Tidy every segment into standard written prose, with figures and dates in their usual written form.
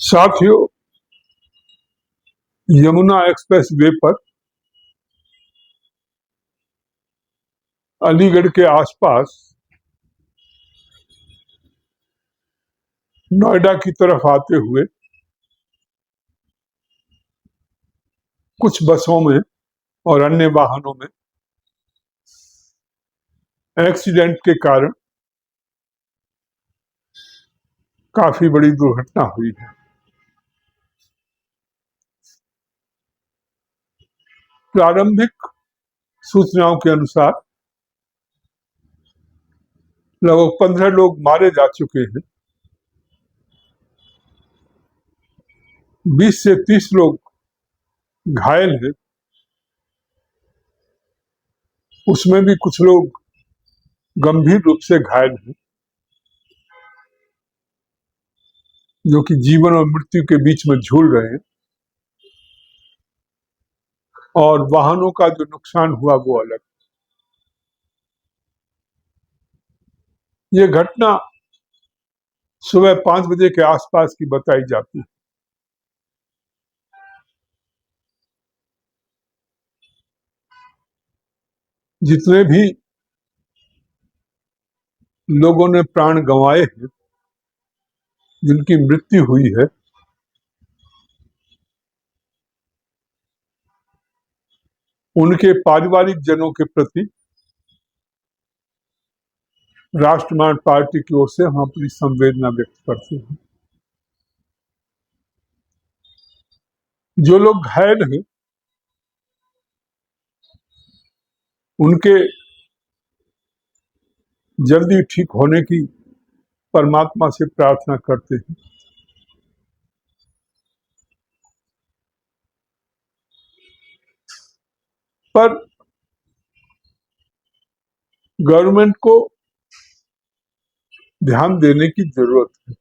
साथियों, Yamuna express way पर अलीगढ़ के आसपास नोएडा की तरफ आते हुए कुछ बसों में और अन्य वाहनों में एक्सीडेंट के कारण काफी बड़ी दुर्घटना हुई है। प्रारंभिक सूचनाओं के अनुसार लगभग 15 लोग मारे जा चुके हैं, 20 से 30 लोग घायल हैं। उसमें भी कुछ लोग गंभीर रूप से घायल हैं, जो कि जीवन और मृत्यु के बीच में झूल रहे हैं। और वाहनों का जो नुकसान हुआ वो अलग। ये घटना सुबह 5 बजे के आसपास की बताई जाती है। जितने भी लोगों ने प्राण गंवाए हैं, जिनकी मृत्यु हुई है, उनके पारिवारिक जनों के प्रति राष्ट्रवादी पार्टी की ओर से हम अपनी संवेदना व्यक्त करते हैं। जो लोग घायल हैं, उनके जल्दी ठीक होने की परमात्मा से प्रार्थना करते हैं। पर गवर्नमेंट को ध्यान देने की जरूरत है।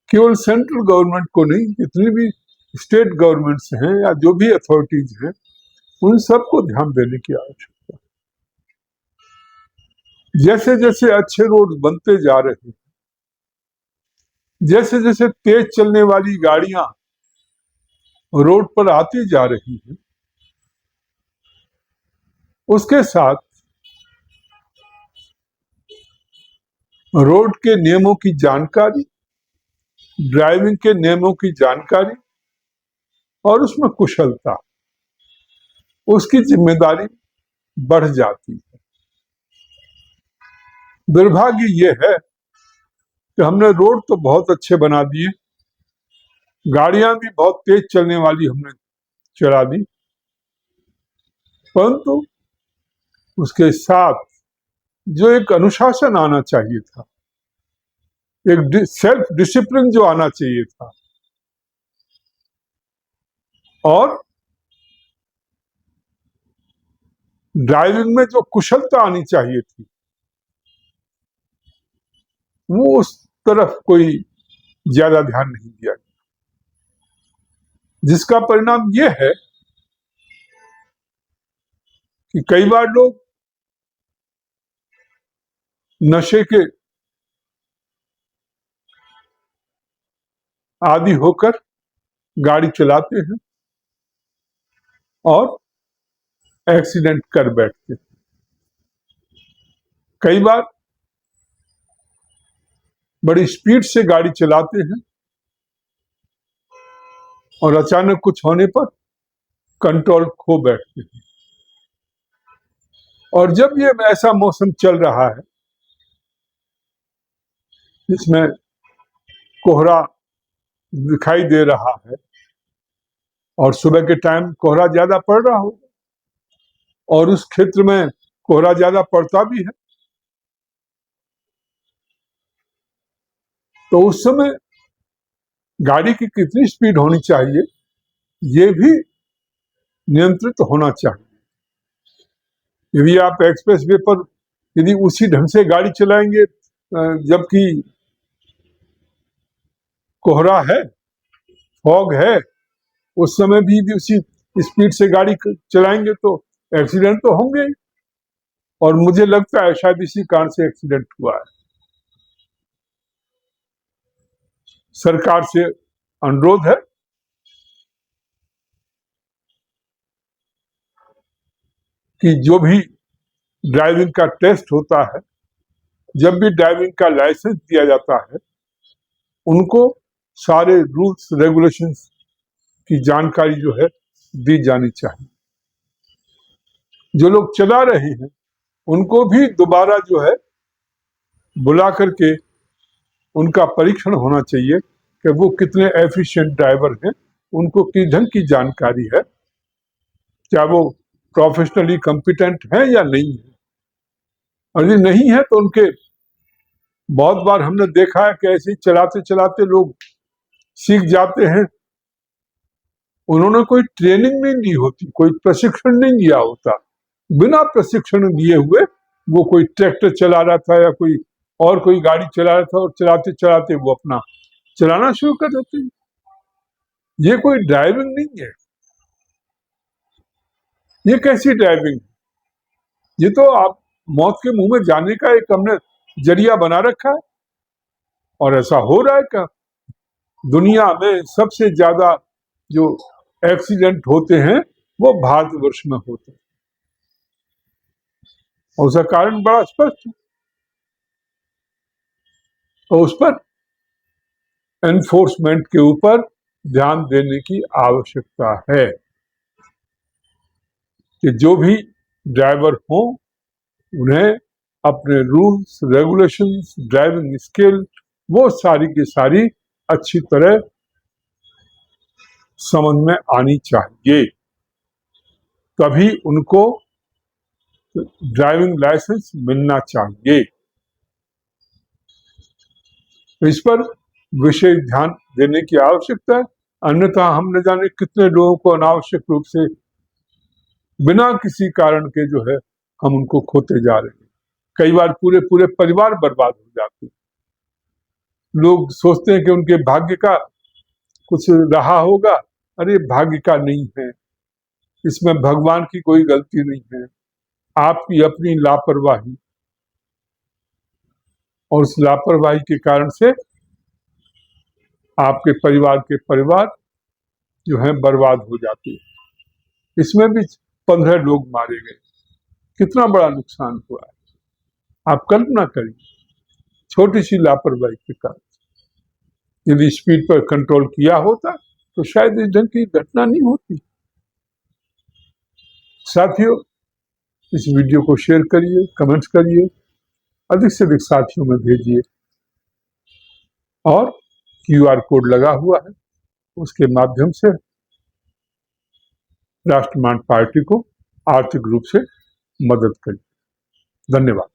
केवल सेंट्रल गवर्नमेंट को नहीं, जितनी भी स्टेट गवर्नमेंट्स हैं या जो भी अथॉरिटीज हैं, उन सबको ध्यान देने की आवश्यकता है। जैसे जैसे अच्छे रोड बनते जा रहे हैं, जैसे जैसे तेज चलने वाली गाड़ियां रोड पर आती जा रही हैं, उसके साथ रोड के नियमों की जानकारी, ड्राइविंग के नियमों की जानकारी और उसमें कुशलता, उसकी जिम्मेदारी बढ़ जाती है। दुर्भाग्य यह है कि हमने रोड तो बहुत अच्छे बना दिए, गाड़ियां भी बहुत तेज चलने वाली हमने चला दी, परंतु उसके साथ जो एक अनुशासन आना चाहिए था, एक सेल्फ डिसिप्लिन जो आना चाहिए था, और ड्राइविंग में जो कुशलता आनी चाहिए थी, वो उस तरफ कोई ज्यादा ध्यान नहीं दिया गया, जिसका परिणाम यह है कि कई बार लोग नशे के आदी होकर गाड़ी चलाते हैं और एक्सीडेंट कर बैठते हैं। कई बार बड़ी स्पीड से गाड़ी चलाते हैं और अचानक कुछ होने पर कंट्रोल खो बैठते हैं। और जब ये ऐसा मौसम चल रहा है जिसमें कोहरा दिखाई दे रहा है और सुबह के टाइम कोहरा ज्यादा पड़ रहा होगा, और उस क्षेत्र में कोहरा ज्यादा पड़ता भी है, तो उस समय गाड़ी की कितनी स्पीड होनी चाहिए ये भी नियंत्रित होना चाहिए। यदि आप एक्सप्रेस वे पर यदि उसी ढंग से गाड़ी चलाएंगे जबकि कोहरा है, फॉग है, उस समय भी उसी स्पीड से गाड़ी चलाएंगे तो एक्सीडेंट तो होंगे ही। और मुझे लगता है शायद इसी कारण से एक्सीडेंट हुआ है। सरकार से अनुरोध है कि जो भी ड्राइविंग का टेस्ट होता है, जब भी ड्राइविंग का लाइसेंस दिया जाता है, उनको सारे रूल्स रेगुलेशंस की जानकारी जो है दी जानी चाहिए। जो लोग चला रहे हैं उनको भी दोबारा जो है बुला करके उनका परीक्षण होना चाहिए कि वो कितने एफिशिएंट ड्राइवर हैं, उनको किस ढंग की जानकारी है, क्या वो प्रोफेशनली कॉम्पिटेंट है या नहीं है। और यदि नहीं है तो उनके, बहुत बार हमने देखा है कि ऐसे ही चलाते चलाते लोग सीख जाते हैं, उन्होंने कोई ट्रेनिंग नहीं ली होती, कोई प्रशिक्षण नहीं लिया होता, बिना प्रशिक्षण लिए हुए वो कोई ट्रैक्टर चला रहा था या कोई और कोई गाड़ी चला रहा था और चलाते चलाते वो अपना चलाना शुरू कर देते हैं। ये कोई ड्राइविंग नहीं है, ये कैसी ड्राइविंग? ये तो आप मौत के मुंह में जाने का एक हमने जरिया बना रखा है। और ऐसा हो रहा है क्या? दुनिया में सबसे ज्यादा जो एक्सीडेंट होते हैं वो भारतवर्ष में होते हैं, और उसका कारण बड़ा स्पष्ट है। तो उस पर एनफोर्समेंट के ऊपर ध्यान देने की आवश्यकता है कि जो भी ड्राइवर हो उन्हें अपने रूल्स रेगुलेशंस, ड्राइविंग स्किल, वो सारी की सारी अच्छी तरह समझ में आनी चाहिए, तभी उनको ड्राइविंग लाइसेंस मिलना चाहिए। इस पर विशेष ध्यान देने की आवश्यकता है, अन्यथा हम न जाने कितने लोगों को अनावश्यक रूप से बिना किसी कारण के जो है हम उनको खोते जा रहे हैं। कई बार पूरे पूरे परिवार बर्बाद हो जाते हैं। लोग सोचते हैं कि उनके भाग्य का कुछ रहा होगा, अरे भाग्य का नहीं है, इसमें भगवान की कोई गलती नहीं है, आपकी अपनी लापरवाही, और उस लापरवाही के कारण से आपके परिवार के परिवार जो है बर्बाद हो जाते हैं। इसमें भी 15 लोग मारे गए, कितना बड़ा नुकसान हुआ है। आप कल्पना करिए, छोटी सी लापरवाही के कारण यदि स्पीड पर कंट्रोल किया होता तो शायद इस ढंग की घटना नहीं होती। साथियों, इस वीडियो को शेयर करिए, कमेंट्स करिए, अधिक से अधिक साथियों में भेजिए, और QR कोड लगा हुआ है, उसके माध्यम से राष्ट्रमान पार्टी को आर्थिक रूप से मदद करिए। धन्यवाद।